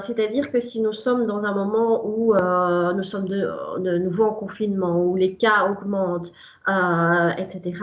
C'est-à-dire que si nous sommes dans un moment où nous sommes de nouveau en confinement, où les cas augmentent, etc.,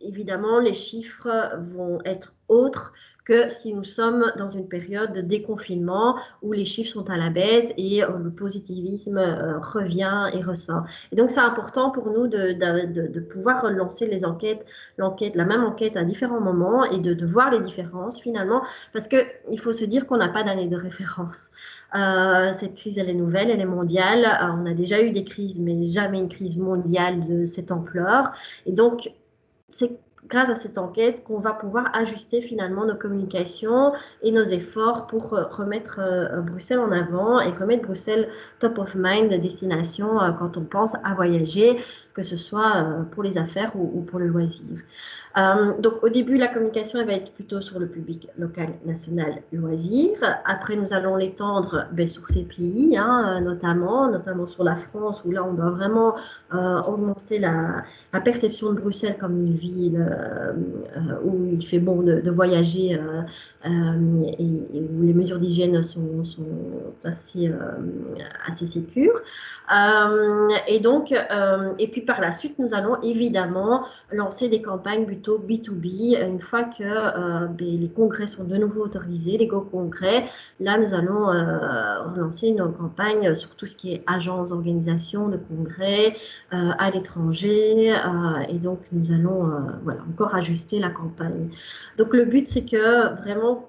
évidemment, les chiffres vont être autres que si nous sommes dans une période de déconfinement où les chiffres sont à la baisse et le positivisme revient et ressort. Et donc, c'est important pour nous de pouvoir relancer la même enquête à différents moments et de voir les différences finalement, parce qu'il faut se dire qu'on n'a pas d'année de référence. Cette crise, elle est nouvelle, elle est mondiale. On a déjà eu des crises, mais jamais une crise mondiale de cette ampleur. Et donc, c'est grâce à cette enquête qu'on va pouvoir ajuster finalement nos communications et nos efforts pour remettre Bruxelles en avant et remettre Bruxelles top of mind, destination quand on pense à voyager, que ce soit pour les affaires ou pour le loisir. Donc au début, la communication elle va être plutôt sur le public local, national, loisir. Après, nous allons l'étendre sur ces pays, hein, notamment sur la France, où là, on doit vraiment augmenter la perception de Bruxelles comme une ville où il fait bon de voyager et où les mesures d'hygiène sont assez sécures. Et donc, et puis par la suite, nous allons évidemment lancer des campagnes plutôt B2B. Une fois que les congrès sont de nouveau autorisés, les go-congrès, là, nous allons lancer une campagne sur tout ce qui est agence, organisation de congrès à l'étranger. Et donc, nous allons encore ajuster la campagne. Donc, le but, c'est que vraiment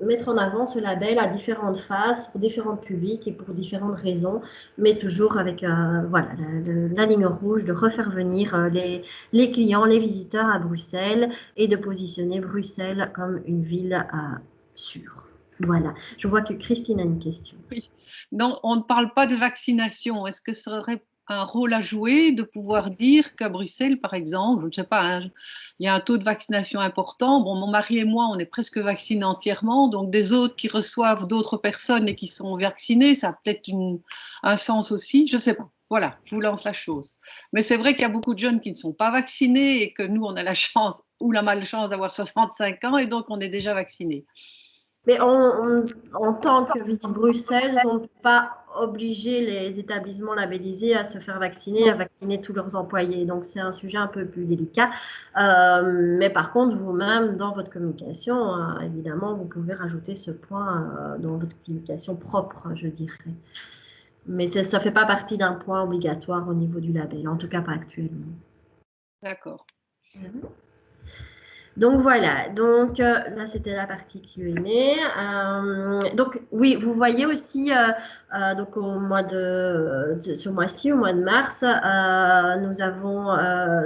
mettre en avant ce label à différentes phases, pour différents publics et pour différentes raisons, mais toujours avec la ligne rouge de refaire venir les clients, les visiteurs à Bruxelles et de positionner Bruxelles comme une ville sûr. Voilà. Je vois que Christine a une question. Oui. Non, on ne parle pas de vaccination. Est-ce que ce serait un rôle à jouer de pouvoir dire qu'à Bruxelles, par exemple, je ne sais pas, hein, il y a un taux de vaccination important. Bon, mon mari et moi, on est presque vaccinés entièrement. Donc, des autres qui reçoivent d'autres personnes et qui sont vaccinées, ça a peut-être un sens aussi. Je ne sais pas. Voilà, je vous lance la chose. Mais c'est vrai qu'il y a beaucoup de jeunes qui ne sont pas vaccinés et que nous, on a la chance ou la malchance d'avoir 65 ans et donc on est déjà vaccinés. Mais en tant que Visite Bruxelles, on ne peut pas obliger les établissements labellisés à se faire vacciner, à vacciner tous leurs employés. Donc, c'est un sujet un peu plus délicat. Mais par contre, vous-même, dans votre communication, évidemment, vous pouvez rajouter ce point dans votre communication propre, je dirais. Mais ça ne fait pas partie d'un point obligatoire au niveau du label, en tout cas pas actuellement. D'accord. Donc voilà, donc là c'était la partie Q&A. Donc oui, vous voyez aussi, donc au mois ce mois-ci, au mois de mars, nous avons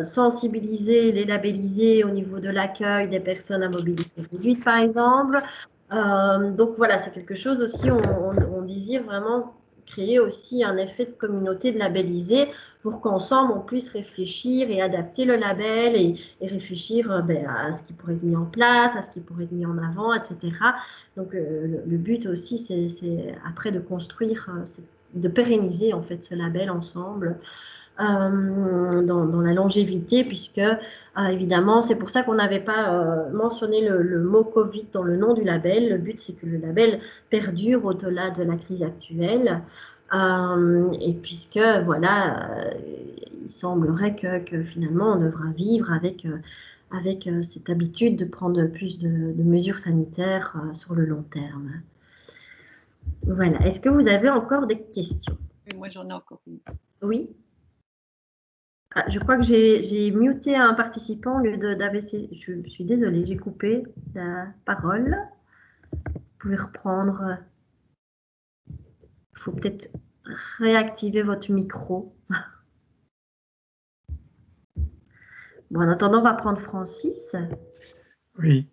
sensibilisé les labellisés au niveau de l'accueil des personnes à mobilité réduite, par exemple. Donc voilà, c'est quelque chose aussi, on désire vraiment créer aussi un effet de communauté de labellisés pour qu'ensemble on puisse réfléchir et adapter le label et réfléchir à ce qui pourrait être mis en place, à ce qui pourrait être mis en avant, etc. Donc le but aussi c'est après de construire, de pérenniser en fait ce label ensemble. Dans la longévité, puisque évidemment, c'est pour ça qu'on n'avait pas mentionné le mot Covid dans le nom du label. Le but, c'est que le label perdure au-delà de la crise actuelle. Et puisque, voilà, il semblerait que finalement, on devra vivre avec cette habitude de prendre plus de mesures sanitaires sur le long terme. Voilà. Est-ce que vous avez encore des questions? Moi, j'en ai encore une. Oui. Ah, je crois que j'ai muté un participant au lieu d'AVC. Je suis désolée, j'ai coupé la parole. Vous pouvez reprendre. Il faut peut-être réactiver votre micro. Bon, en attendant, on va prendre Francis. Oui,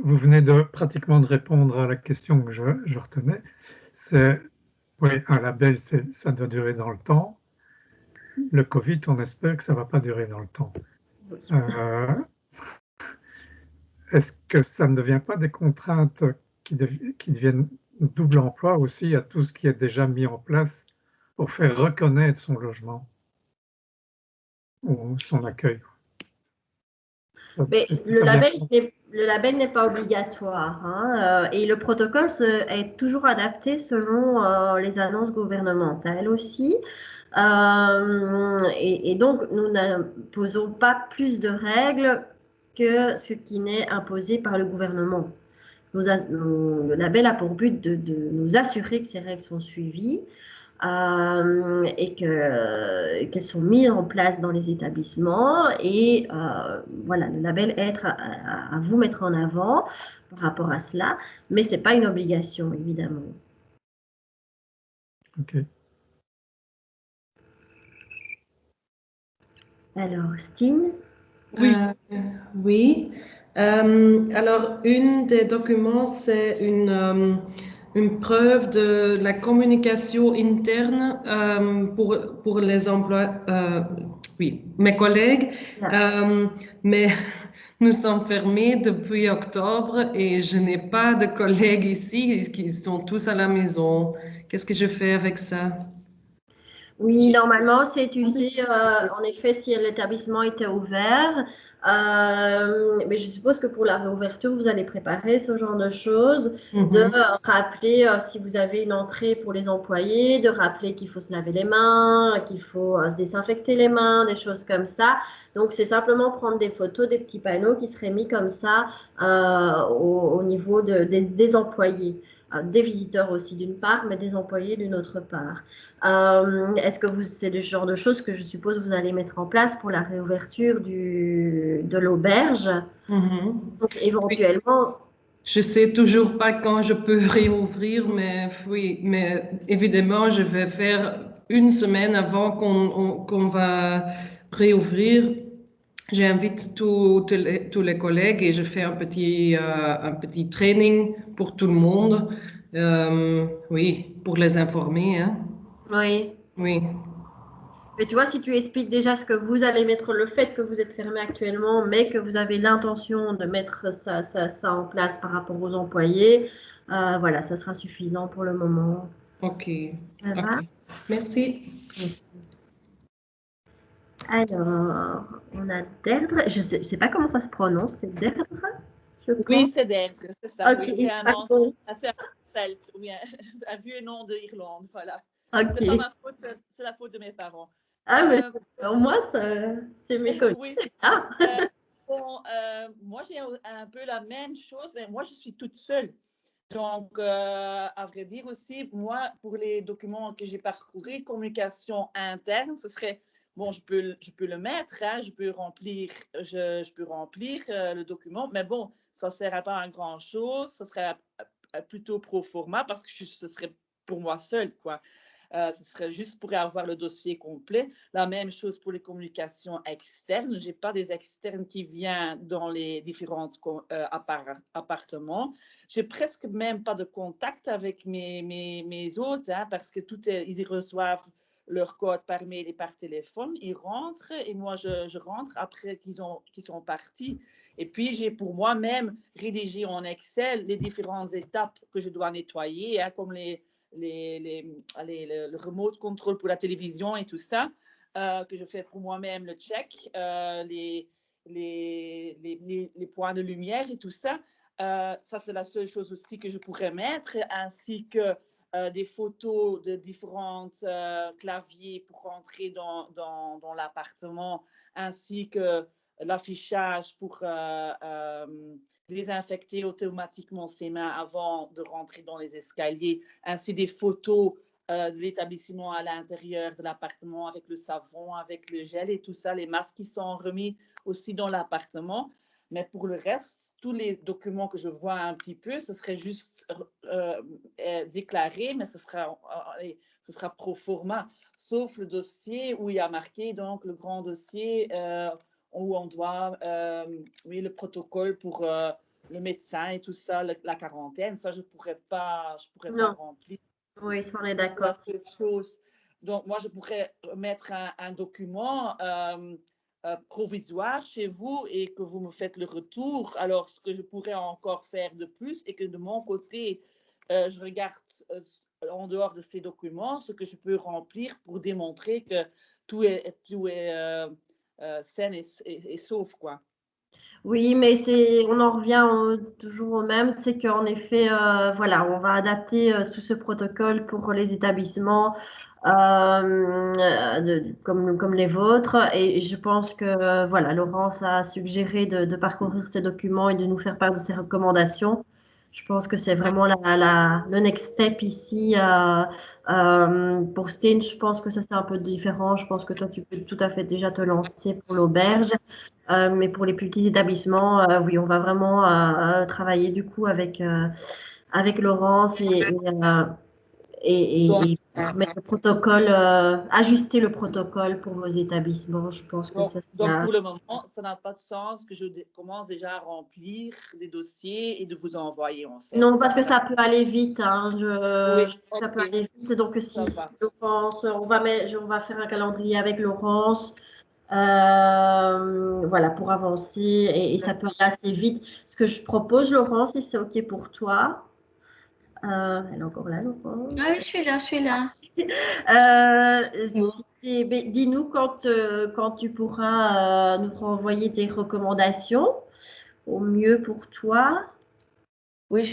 vous venez pratiquement de répondre à la question que je retenais. C'est, oui, un label, ça doit durer dans le temps. Le Covid, on espère que ça ne va pas durer dans le temps. Est-ce que ça ne devient pas des contraintes qui deviennent double emploi aussi à tout ce qui est déjà mis en place pour faire reconnaître son logement ou son accueil? Mais le label n'est pas obligatoire, hein, et le protocole est toujours adapté selon les annonces gouvernementales aussi. Et donc, nous n'imposons pas plus de règles que ce qui n'est imposé par le gouvernement. Le label a pour but de nous assurer que ces règles sont suivies. Et qu'elles sont mises en place dans les établissements. Et voilà, le label est à vous mettre en avant par rapport à cela, mais ce n'est pas une obligation, évidemment. Ok. Alors, Stine? Oui. Oui. Alors, un des documents, c'est une preuve de la communication interne pour les emplois, oui, mes collègues. Mais nous sommes fermés depuis octobre et je n'ai pas de collègues ici, qui sont tous à la maison. Qu'est-ce que je fais avec ça? Oui, normalement, c'est, tu sais, en effet, si l'établissement était ouvert, mais je suppose que pour la réouverture, vous allez préparer ce genre de choses, de rappeler si vous avez une entrée pour les employés, de rappeler qu'il faut se laver les mains, qu'il faut se désinfecter les mains, des choses comme ça. Donc, c'est simplement prendre des photos, des petits panneaux qui seraient mis comme ça au niveau des employés. Des visiteurs aussi d'une part, mais des employés d'une autre part. Est-ce que c'est le genre de choses que je suppose vous allez mettre en place pour la réouverture de l'auberge? Donc, éventuellement... Je ne sais toujours pas quand je peux réouvrir, mais oui, mais évidemment, je vais faire une semaine avant qu'on va réouvrir. j'invite tous les collègues et je fais un petit training pour tout le monde. Oui, pour les informer, hein. Oui. Oui. Mais tu vois, si tu expliques déjà ce que vous allez mettre, le fait que vous êtes fermé actuellement, mais que vous avez l'intention de mettre ça en place par rapport aux employés, voilà, ça sera suffisant pour le moment. Ok. Ça va? Ok. Merci. Alors, on a Derdre. Je sais pas comment ça se prononce, c'est Derdre, je Oui, pense. c'est Derdre, c'est ça. Ok, Oui, c'est un nom pardon. assez celte, ou bien un vieux nom de Irlande, voilà. Ok. C'est pas ma faute, c'est la faute de mes parents. Ah, mais Euh, au moins, c'est méconnu. oui. Ah. Bon, moi, j'ai un peu la même chose, mais moi, je suis toute seule. Donc, à vrai dire aussi, moi, pour les documents que j'ai parcourus, communication interne, ce serait, bon, je peux le mettre, hein, je peux remplir le document, mais bon, ça ne sert à pas à grand-chose, ce serait plutôt pro forma parce que ce serait pour moi seule, quoi. Ce serait juste pour avoir le dossier complet. La même chose pour les communications externes. Je n'ai pas des externes qui viennent dans les différents appartements. J'ai presque même pas de contact avec mes hôtes, hein, parce que ils y reçoivent leur code par mail et par téléphone. Ils rentrent et moi, je rentre après qu'ils sont partis. Et puis, j'ai pour moi-même rédigé en Excel les différentes étapes que je dois nettoyer, hein, comme le remote control pour la télévision et tout ça, que je fais pour moi-même le check, les points de lumière et tout ça. Ça, c'est la seule chose aussi que je pourrais mettre, ainsi que des photos de différents claviers pour rentrer dans l'appartement, ainsi que l'affichage pour désinfecter automatiquement ses mains avant de rentrer dans les escaliers, ainsi des photos de l'établissement à l'intérieur de l'appartement avec le savon, avec le gel et tout ça, les masques qui sont remis aussi dans l'appartement. Mais pour le reste, tous les documents que je vois un petit peu, ce serait juste déclaré, mais ce sera pro forma, sauf le dossier où il y a marqué donc le grand dossier où on doit, oui, le protocole pour le médecin et tout ça, la quarantaine. Ça, je pourrais pas remplir. Oui, ça, on est d'accord. Chose. Donc, moi, je pourrais mettre un document provisoire chez vous et que vous me faites le retour. Alors, ce que je pourrais encore faire de plus et que de mon côté, je regarde en dehors de ces documents ce que je peux remplir pour démontrer que tout est sain et sauf, quoi. Oui, mais on en revient toujours au même, c'est qu'en effet, voilà, on va adapter tout ce protocole pour les établissements comme les vôtres. Et je pense que, voilà, Laurence a suggéré de parcourir ces documents et de nous faire part de ses recommandations. Je pense que c'est vraiment le next step ici. Pour Steen, je pense que ça c'est un peu différent. Je pense que toi, tu peux tout à fait déjà te lancer pour l'auberge. Mais pour les plus petits établissements, oui, on va vraiment travailler du coup avec Laurence et mettre le protocole, ajuster le protocole pour vos établissements. Je pense que ça donc, pour le moment, ça n'a pas de sens que je commence déjà à remplir des dossiers et de vous envoyer en fait. Non, parce que ça peut aller vite. Hein. Oui, ça peut aller vite. Donc, si Laurence, on va faire un calendrier avec Laurence. Voilà, pour avancer et ça peut aller assez vite. Ce que je propose, Laurence, si c'est OK pour toi. Elle est encore là, Laurence? Oui, je suis là. Dis-nous quand tu pourras nous renvoyer tes recommandations au mieux pour toi. Oui,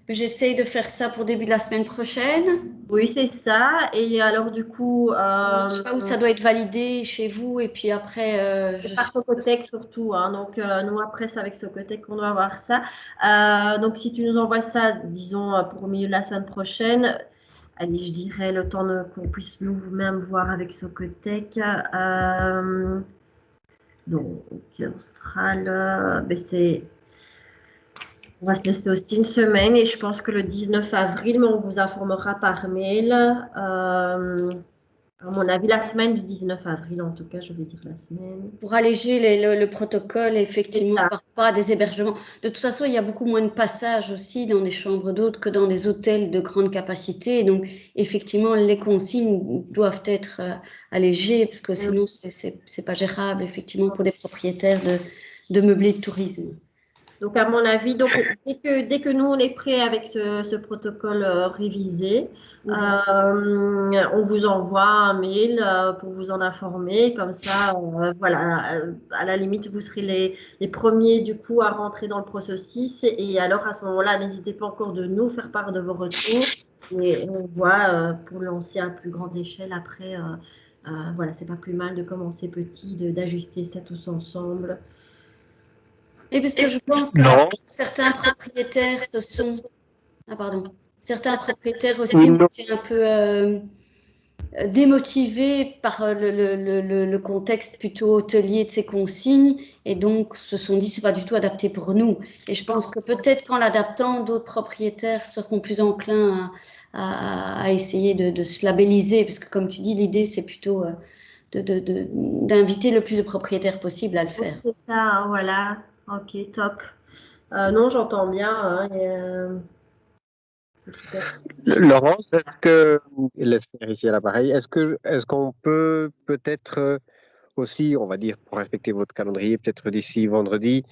j'essaye de faire ça pour début de la semaine prochaine. Oui, c'est ça. Et alors, du coup... je ne sais pas où ça doit être validé chez vous. Et puis après... c'est par Socotec surtout. Hein. Donc, nous, après, c'est avec Socotec qu'on doit avoir ça. Donc, si tu nous envoies ça, disons, pour au milieu de la semaine prochaine, allez, je dirais le temps qu'on puisse nous-mêmes voir avec Socotec. Donc, on sera là. On va se laisser aussi une semaine et je pense que le 19 avril, mais on vous informera par mail. À mon avis, la semaine du 19 avril, en tout cas, je vais dire la semaine. Pour alléger le protocole, effectivement, par rapport à des hébergements. De toute façon, il y a beaucoup moins de passages aussi dans des chambres d'hôtes que dans des hôtels de grande capacité. Donc, effectivement, les consignes doivent être allégées, parce que sinon, c'est pas gérable, effectivement, pour des propriétaires de meublés de tourisme. Donc, à mon avis, donc, dès que nous, on est prêt avec ce protocole révisé, on vous envoie un mail pour vous en informer. Comme ça, voilà, à la limite, vous serez les premiers, du coup, à rentrer dans le processus. Et alors, à ce moment-là, n'hésitez pas encore de nous faire part de vos retours. Et on voit pour lancer à plus grande échelle après. Voilà, c'est pas plus mal de commencer petit, d'ajuster ça tous ensemble. Et parce que je pense que certains propriétaires se sont... Ah pardon. Certains propriétaires aussi ont été un peu démotivés par le contexte plutôt hôtelier de ces consignes et donc se sont dit c'est pas du tout adapté pour nous. Et je pense que peut-être qu'en l'adaptant, d'autres propriétaires seront plus enclins à essayer de se labelliser parce que comme tu dis, l'idée c'est plutôt d'inviter le plus de propriétaires possible à le faire. C'est ça, hein, voilà. Ok, top. Non, j'entends bien. Hein, Laurence, est-ce que, laisse-moi ici à l'appareil, est-ce qu'on peut peut-être aussi, on va dire, pour respecter votre calendrier, peut-être d'ici vendredi,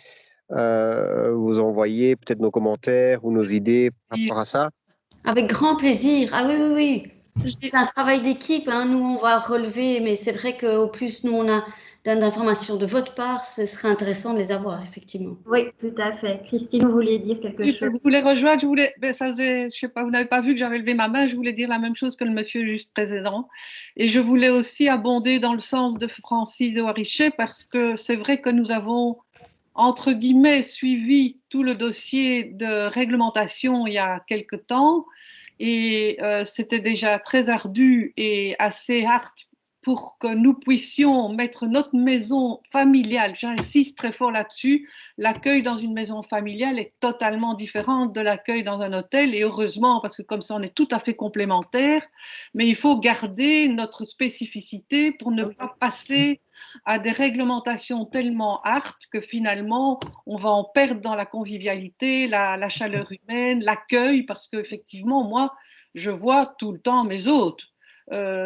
vous envoyer peut-être nos commentaires ou nos idées par rapport à ça? Avec grand plaisir. Ah oui, oui, oui. C'est un travail d'équipe. Hein. Nous, on va relever, mais c'est vrai qu'au plus, nous, on a d'informations de votre part, ce serait intéressant de les avoir, effectivement. Oui, tout à fait. Christine, vous vouliez dire quelque chose? Je voulais rejoindre, je sais pas, vous n'avez pas vu que j'avais levé ma main, je voulais dire la même chose que le monsieur juste précédent. Et je voulais aussi abonder dans le sens de Francis Oarichet parce que c'est vrai que nous avons, entre guillemets, suivi tout le dossier de réglementation il y a quelque temps et c'était déjà très ardu et assez hard pour que nous puissions mettre notre maison familiale, j'insiste très fort là-dessus, l'accueil dans une maison familiale est totalement différent de l'accueil dans un hôtel et heureusement parce que comme ça on est tout à fait complémentaires, mais il faut garder notre spécificité pour ne pas passer à des réglementations tellement hard que finalement on va en perdre dans la convivialité, la chaleur humaine, l'accueil parce qu'effectivement moi je vois tout le temps mes hôtes.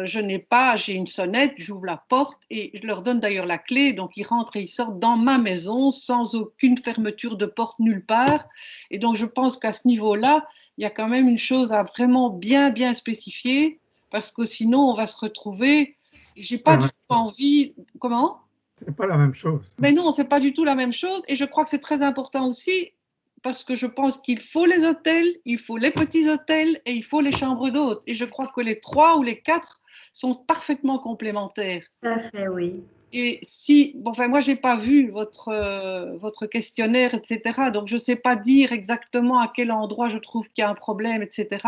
J'ai une sonnette, j'ouvre la porte et je leur donne d'ailleurs la clé, donc ils rentrent et ils sortent dans ma maison sans aucune fermeture de porte nulle part. Et donc je pense qu'à ce niveau-là, il y a quand même une chose à vraiment bien spécifier parce que sinon on va se retrouver. J'ai pas du tout envie. Comment? C'est pas la même chose. Mais non, c'est pas du tout la même chose et je crois que c'est très important aussi. Parce que je pense qu'il faut les hôtels, il faut les petits hôtels et il faut les chambres d'hôtes. Et je crois que les 3 ou les 4 sont parfaitement complémentaires. Tout à fait, oui. Et si, bon, enfin, moi, je n'ai pas vu votre questionnaire, etc. Donc, je ne sais pas dire exactement à quel endroit je trouve qu'il y a un problème, etc.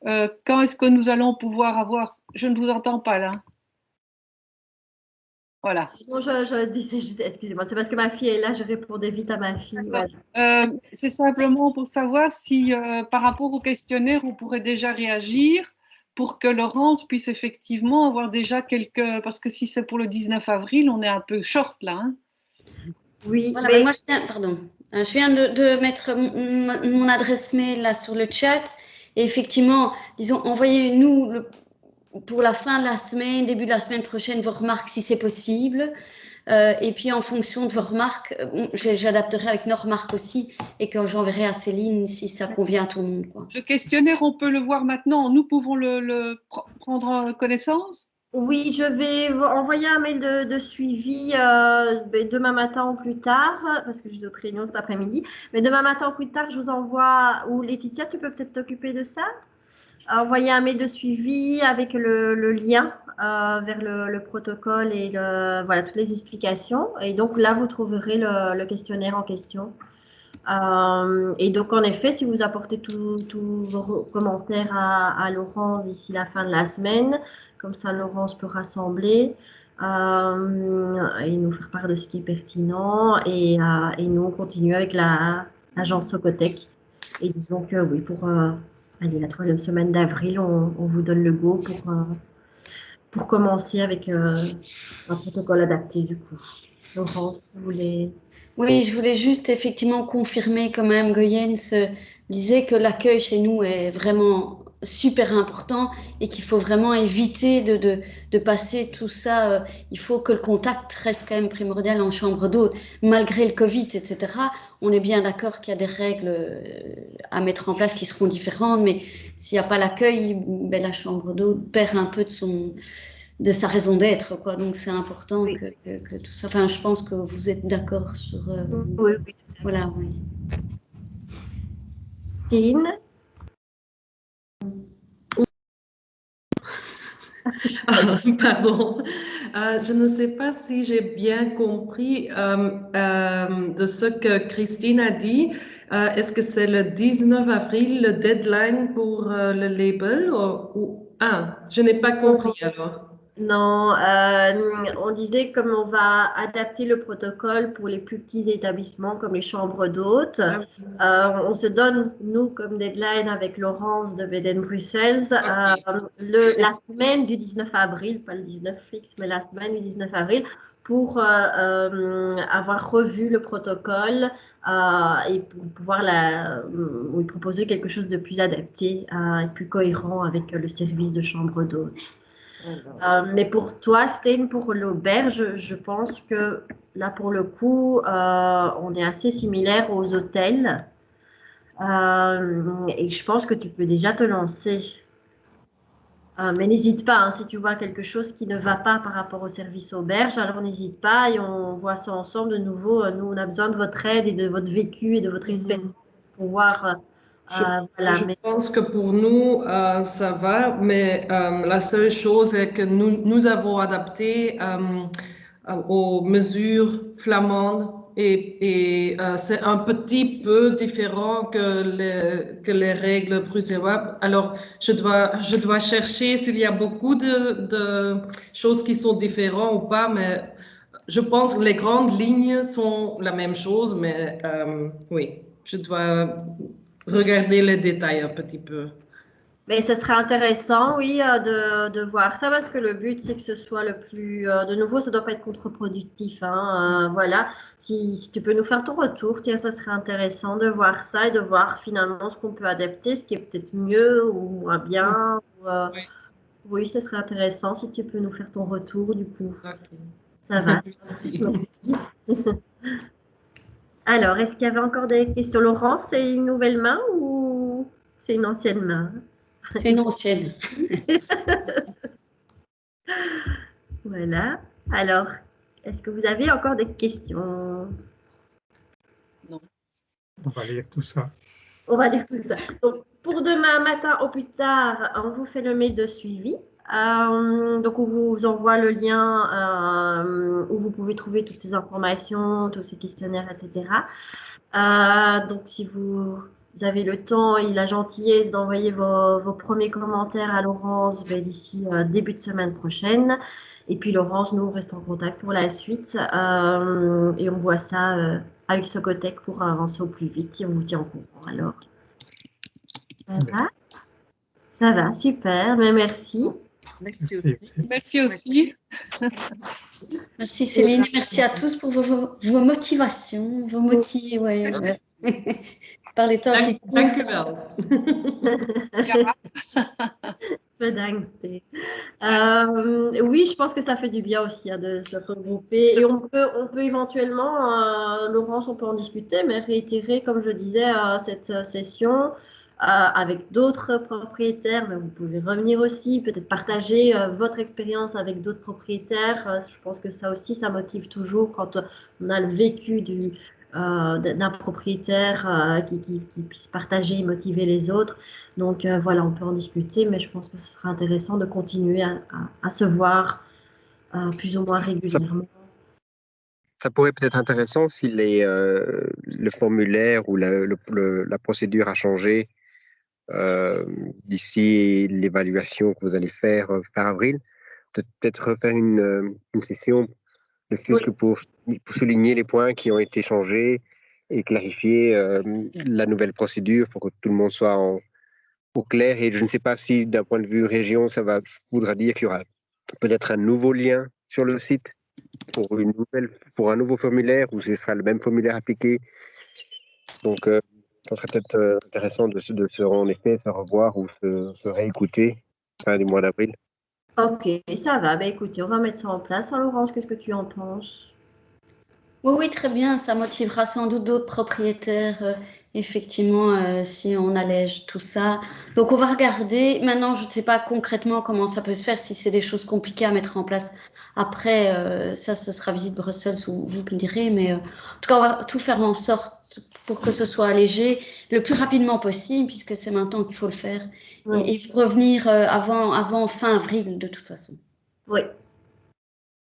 Quand est-ce que nous allons pouvoir avoir... Je ne vous entends pas là. Voilà. Bon, je disais, excusez-moi, c'est parce que ma fille est là, je répondais vite à ma fille. Voilà. C'est simplement pour savoir si, par rapport au questionnaire, on pourrait déjà réagir pour que Laurence puisse effectivement avoir déjà quelques... Parce que si c'est pour le 19 avril, on est un peu short là. Hein. Oui, voilà, mais moi, je viens de mettre mon adresse mail là sur le chat. Et effectivement, disons, envoyez-nous pour la fin de la semaine, début de la semaine prochaine, vos remarques si c'est possible. Et puis en fonction de vos remarques, j'adapterai avec nos remarques aussi et que j'enverrai à Céline si ça convient à tout le monde. Quoi. Le questionnaire, on peut le voir maintenant. Nous pouvons le prendre connaissance? Oui, je vais envoyer un mail de suivi demain matin ou plus tard, parce que j'ai d'autres réunions cet après-midi. Mais demain matin ou plus tard, je vous envoie, ou Laetitia, tu peux peut-être t'occuper de ça? Envoyer un mail de suivi avec le lien vers le protocole et voilà, toutes les explications. Et donc là, vous trouverez le questionnaire en question. Et donc, en effet, si vous apportez tous vos commentaires à Laurence d'ici la fin de la semaine, comme ça, Laurence peut rassembler et nous faire part de ce qui est pertinent. Et nous, on continue avec l'agence Socotec. Et disons que oui, pour la 3e semaine d'avril, on vous donne le go pour commencer avec un protocole adapté du coup. Laurence, vous voulez... Oui, je voulais juste effectivement confirmer quand même, Goyens disait que l'accueil chez nous est vraiment super important et qu'il faut vraiment éviter de passer tout ça. Il faut que le contact reste quand même primordial en chambre d'hôte. Malgré le Covid, etc., on est bien d'accord qu'il y a des règles à mettre en place qui seront différentes, mais s'il n'y a pas l'accueil, ben, la chambre d'hôte perd un peu de sa raison d'être, quoi. Donc c'est important Oui. que tout ça. Enfin, je pense que vous êtes d'accord sur. Oui, oui. Voilà, oui. Tine. Pardon. Je ne sais pas si j'ai bien compris de ce que Christine a dit. Est-ce que c'est le 19 avril le deadline pour le label Ah, je n'ai pas compris alors. Non, on disait comme on va adapter le protocole pour les plus petits établissements comme les chambres d'hôtes. On se donne, nous, comme deadline avec Laurence de Beden Bruxelles, la semaine du 19 avril, pas le 19 fixe, mais la semaine du 19 avril, pour avoir revu le protocole et pour pouvoir lui proposer quelque chose de plus adapté et plus cohérent avec le service de chambre d'hôtes. Mais pour toi, Stéphane, pour l'auberge, je pense que là, pour le coup, on est assez similaire aux hôtels. Et je pense que tu peux déjà te lancer. Mais n'hésite pas, hein, si tu vois quelque chose qui ne va pas par rapport au service auberge, alors n'hésite pas et on voit ça ensemble de nouveau. Nous, on a besoin de votre aide et de votre vécu et de votre expérience pour pouvoir... Je pense que pour nous, ça va, mais la seule chose est que nous avons adapté aux mesures flamandes et c'est un petit peu différent que les règles bruxelloises. Alors, je dois chercher s'il y a beaucoup de choses qui sont différentes ou pas, mais je pense que les grandes lignes sont la même chose, mais oui, je dois regarder les détails un petit peu. Mais ce serait intéressant, oui, de voir ça parce que le but, c'est que ce soit le plus... de nouveau, ça ne doit pas être contre-productif. Hein, voilà. Si tu peux nous faire ton retour, tiens, ça serait intéressant de voir ça et de voir finalement ce qu'on peut adapter, ce qui est peut-être mieux ou moins bien. Oui. Oui, ce serait intéressant si tu peux nous faire ton retour, du coup. Okay. Ça va. Merci. Alors, est-ce qu'il y avait encore des questions? Laurence, c'est une nouvelle main ou c'est une ancienne main? C'est une ancienne. Voilà. Alors, est-ce que vous avez encore des questions? Non. On va lire tout ça. On va lire tout ça. Donc, pour demain matin au plus tard, on vous fait le mail de suivi. Donc, on vous envoie le lien où vous pouvez trouver toutes ces informations, tous ces questionnaires, etc. Donc, si vous avez le temps et la gentillesse d'envoyer vos premiers commentaires à Laurence d'ici début de semaine prochaine. Et puis, Laurence, nous, on reste en contact pour la suite et on voit ça avec Socotec pour avancer au plus vite et on vous tient au courant. Alors, ça va? Ça va, super. Mais merci. Merci aussi. Merci aussi. Merci Céline, merci à tous pour vos motivations, vos ouais. Par les temps qui courent. Dank u wel. Bedankt. Oui, je pense que ça fait du bien aussi de se regrouper. Et on peut éventuellement, Laurence, on peut en discuter, mais réitérer, comme je disais, cette session avec d'autres propriétaires. Mais vous pouvez revenir aussi, peut-être partager votre expérience avec d'autres propriétaires. Je pense que ça aussi, ça motive toujours quand on a le vécu d'un propriétaire qui puisse partager et motiver les autres. Donc voilà, on peut en discuter, mais je pense que ce sera intéressant de continuer à se voir plus ou moins régulièrement. Ça pourrait peut-être intéressant si le formulaire ou la procédure a changé d'ici l'évaluation que vous allez faire fin avril. Peut-être refaire une session ne fût-ce que pour souligner les points qui ont été changés et clarifier la nouvelle procédure pour que tout le monde soit au clair. Et je ne sais pas si d'un point de vue région, ça voudra dire qu'il y aura peut-être un nouveau lien sur le site pour un nouveau formulaire où ce sera le même formulaire appliqué. Donc, ça serait peut-être intéressant de en effet se revoir ou se réécouter fin du mois d'avril. Ok, ça va. Ben, écoutez, on va mettre ça en place. Alors, Laurence, qu'est-ce que tu en penses? Oui, oui, très bien. Ça motivera sans doute d'autres propriétaires, effectivement, si on allège tout ça. Donc, on va regarder. Maintenant, je ne sais pas concrètement comment ça peut se faire, si c'est des choses compliquées à mettre en place. Après, ça, ce sera Visite Bruxelles, ou vous qui le direz. Mais en tout cas, on va tout faire en sorte pour que ce soit allégé le plus rapidement possible, puisque c'est maintenant qu'il faut le faire. Oui. Et revenir avant fin avril, de toute façon. Oui.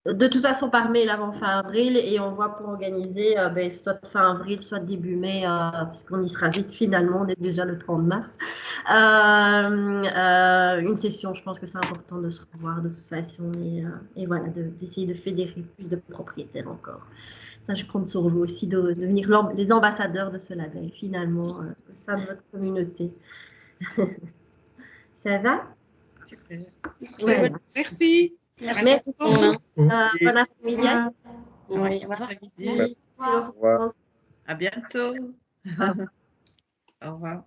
De toute façon, par mail avant fin avril, et on voit pour organiser ben, soit fin avril, soit début mai, parce qu'on y sera vite finalement, on est déjà le 30 mars. Une session, je pense que c'est important de se revoir de toute façon, et voilà, d'essayer de fédérer plus de propriétaires encore. Ça, je compte sur vous aussi de devenir les ambassadeurs de ce label, finalement, au sein de votre communauté. Ça va? Super. Voilà. Merci. Merci. Bon après-midi. Oui, Bon après-midi. Au revoir. À bientôt. Au revoir.